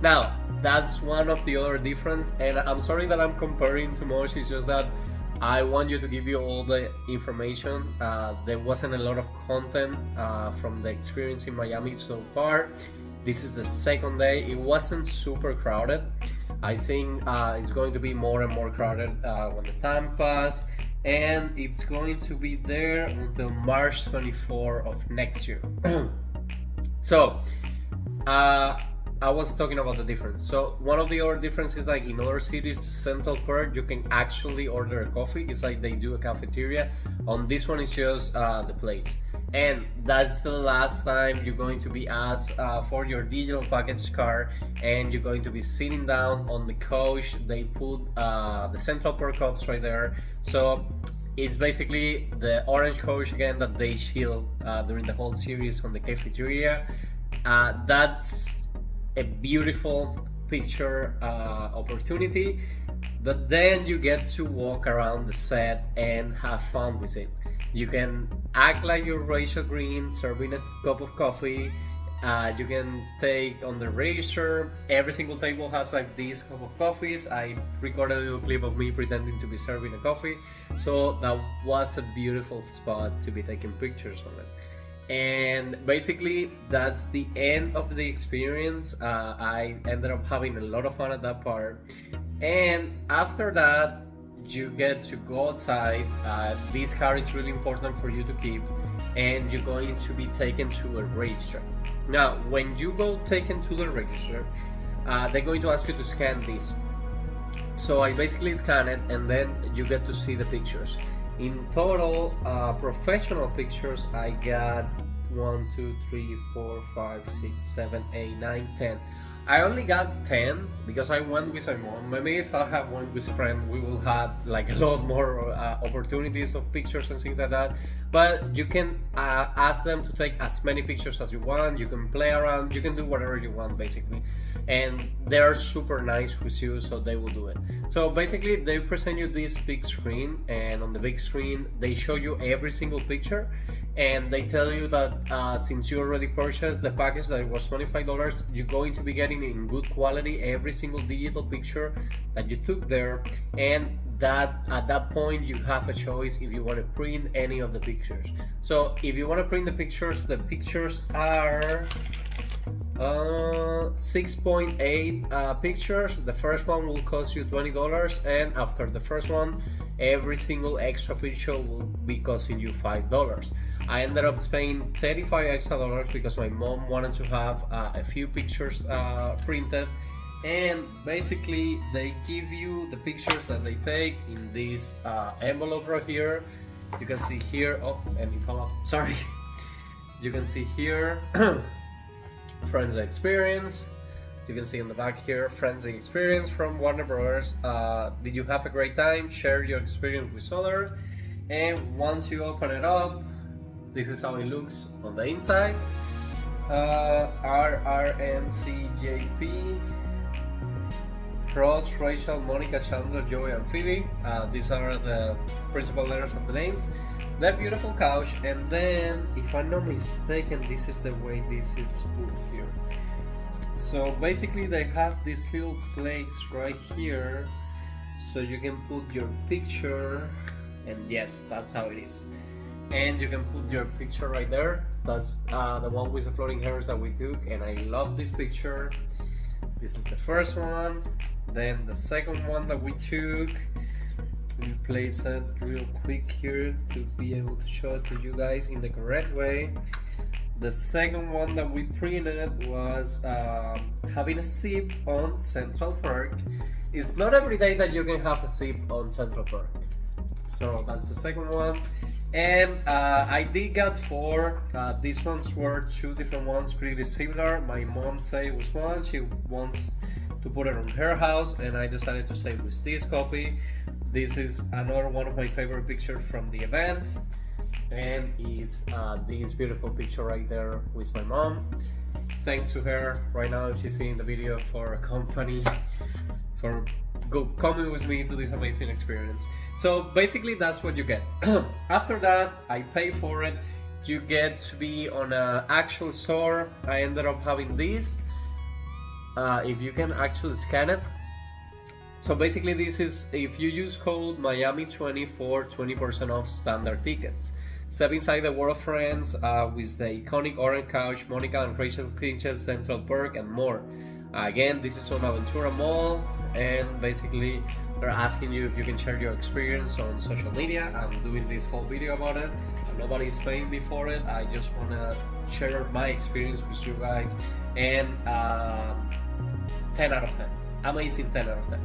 Now, that's one of the other difference, and I'm sorry that I'm comparing too much. It's just that I want you to give you all the information. There wasn't a lot of content from the experience in Miami so far. This is the second day. It wasn't super crowded. I think it's going to be more and more crowded when the time passes. and it's going to be there until March 24 of next year. So I was talking about the difference. So one of the other differences, like in other cities, Central Perk, you can actually order a coffee. It's like they do a cafeteria. On this one, it's just the place. And that's the last time you're going to be asked for your digital package card, and you're going to be sitting down on the couch. They put the Central Perk cups right there. So it's basically the orange couch again that they shield during the whole series on the cafeteria. That's a beautiful picture opportunity, but then you get to walk around the set and have fun with it. You can act like you're Rachel Green serving a cup of coffee. You can take on the register. Every single table has like these cup of coffees. I recorded a little clip of me pretending to be serving a coffee, so that was a beautiful spot to be taking pictures on it. And basically that's the end of the experience. I ended up having a lot of fun at that part, and after that you get to go outside. This card is really important for you to keep, and you're going to be taken to a register. Now when you go taken to the register, they're going to ask you to scan this. So I basically scan it, and then you get to see the pictures. In total, professional pictures, I got 1, 2, 3, 4, 5, 6, 7, 8, 9, 10. I only got 10 because I went with my mom. Maybe if I have one with a friend, we will have like a lot more opportunities of pictures and things like that. But you can ask them to take as many pictures as you want. You can play around, you can do whatever you want basically. And they're super nice with you, so they will do it. So basically they present you this big screen, and on the big screen they show you every single picture, and they tell you that since you already purchased the package that was $25, you're going to be getting in good quality every single digital picture that you took there, and that at that point you have a choice if you want to print any of the pictures. So if you want to print the pictures are 6.8 pictures. The first one will cost you $20, and after the first one every single extra picture will be costing you $5. I ended up spending $35 extra because my mom wanted to have a few pictures printed, and basically they give you the pictures that they take in this envelope right here. You can see here, oh, and it fell up, sorry. You can see here Friends Experience. You can see on the back here, Friends Experience from Warner Brothers. Did you have a great time? Share your experience with others. And once you open it up, this is how it looks on the inside. RRMCJP, Ross, Rachel, Monica, Chandler, Joey, and Phoebe. These are the principal letters of the names. That beautiful couch, and then if I'm not mistaken, this is the way this is put here. So basically they have these little plates right here, so you can put your picture, and yes, that's how it is. And you can put your picture right there. That's the one with the floating hairs that we took, and I love this picture. This is the first one. Then the second one that we took, we place it real quick here to be able to show it to you guys in the correct way. The second one that we printed was having a sip on Central Perk. It's not every day that you can have a sip on Central Perk. So that's the second one. And I did get 4. These ones were 2 different ones, pretty similar. My mom said it was one. She wants to put it on her house, and I decided to stay with this copy. This is another one of my favorite pictures from the event, and it's this beautiful picture right there with my mom. Thanks to her. Right now she's seeing the video for a company for coming with me to this amazing experience. So basically that's what you get. After that, I pay for it. You get to be on an actual store. I ended up having this. If you can actually scan it. So basically this is, if you use code Miami20 for 20% off standard tickets. Step inside the world of friends with the iconic orange couch, Monica and Rachel Clincher, Central Perk, and more. Again, this is on Aventura Mall, and basically they're asking you if you can share your experience on social media. I'm doing this whole video about it. Nobody's paying me for it. I just want to share my experience with you guys. And 10 out of 10. Amazing 10 out of 10.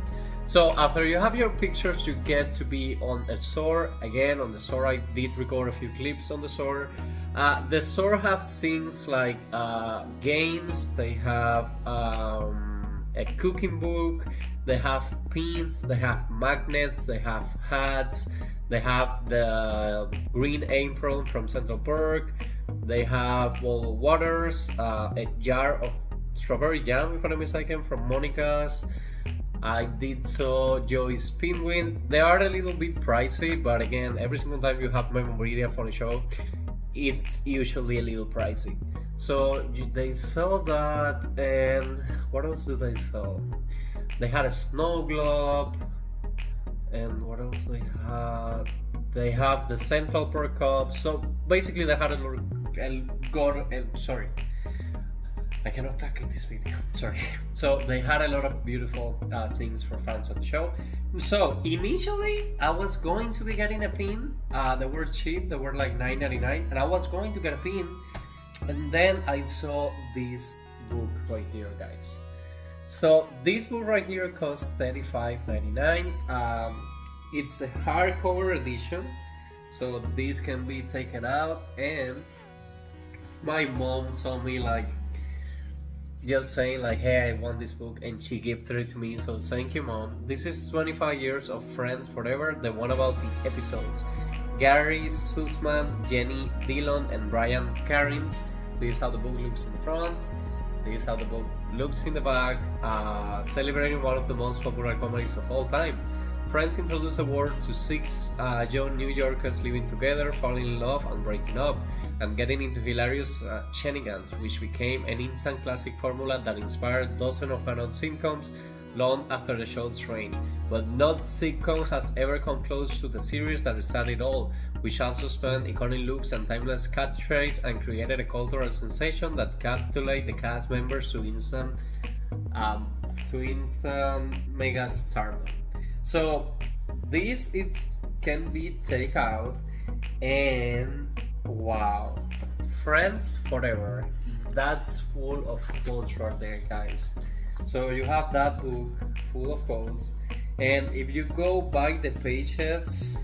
So after you have your pictures, you get to be on a store. Again, on the store, I did record a few clips on the store. The store has things like games. They have a cooking book. They have pins. They have magnets. They have hats. They have the green apron from Central Perk. They have bottled waters, a jar of strawberry jam, if I'm not mistaken, from Monica's. I did so Joey's penguin. They are a little bit pricey, but again, every single time you have memorabilia for the show, it's usually a little pricey. So they sell that, and what else do they sell? They had a snow globe, and what else they had? They have the Central Perk cup. So basically, they had sorry, I cannot talk in this video. Sorry. So they had a lot of beautiful things for fans of the show. So initially, I was going to be getting a pin. They were cheap. They were like $9.99, and I was going to get a pin. And then I saw this book right here, guys. So this book right here costs $35.99. It's a hardcover edition, so this can be taken out. And my mom saw me like just saying like, hey, I want this book, and she gifted it to me, so thank you, Mom. This is 25 years of Friends Forever, the one about the episodes. Gary, Sussman, Jenny, Dylan, and Brian Karins. This is how the book looks in the front. This is how the book looks in the back. Celebrating one of the most popular comedies of all time. Friends introduced the world to six young New Yorkers living together, falling in love and breaking up, and getting into hilarious shenanigans, which became an instant classic formula that inspired dozens of adult sitcoms long after the show's reign. But not sitcom has ever come close to the series that started it all, which also spanned iconic looks and timeless catchphrases and created a cultural sensation that captivated the cast members to instant mega stardom. So this can be taken out, and wow, Friends Forever. That's full of quotes right there, guys. So you have that book full of quotes, and if you go by the pages,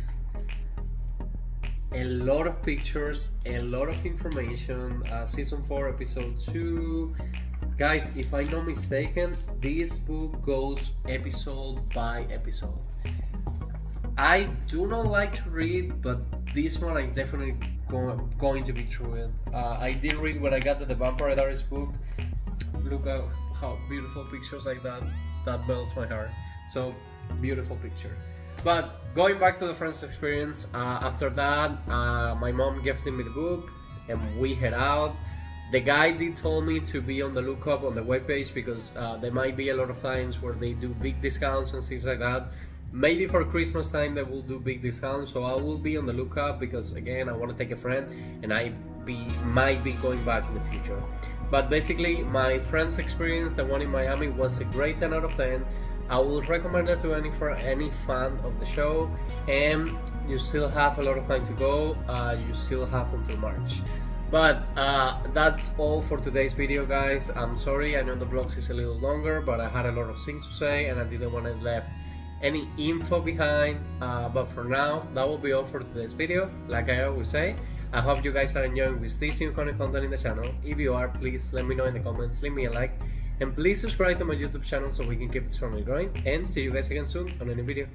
a lot of pictures, a lot of information. Season 4, episode 2. Guys, if I'm not mistaken, this book goes episode by episode. I do not like to read, but this one I'm definitely going to be through it. I did read when I got the Vampire Diaries book. Look at how beautiful pictures like that melts my heart. So beautiful picture. But going back to the Friends experience, after that, my mom gifted me the book, and we head out. The guy did tell me to be on the lookout on the webpage, because there might be a lot of times where they do big discounts and things like that. Maybe for Christmas time they will do big discounts, so I will be on the lookout, because again, I want to take a friend, and might be going back in the future. But basically, my Friends experience, the one in Miami, was a great 10 out of 10. I will recommend it to any fan of the show, and you still have a lot of time to go. You still have until March. But that's all for today's video, guys. I'm sorry, I know the vlogs is a little longer, but I had a lot of things to say, and I didn't want to leave any info behind. But for now, that will be all for today's video. Like I always say, I hope you guys are enjoying with this new content in the channel. If you are, please let me know in the comments, leave me a like, and please subscribe to my YouTube channel so we can keep it strongly growing. And see you guys again soon on a new video.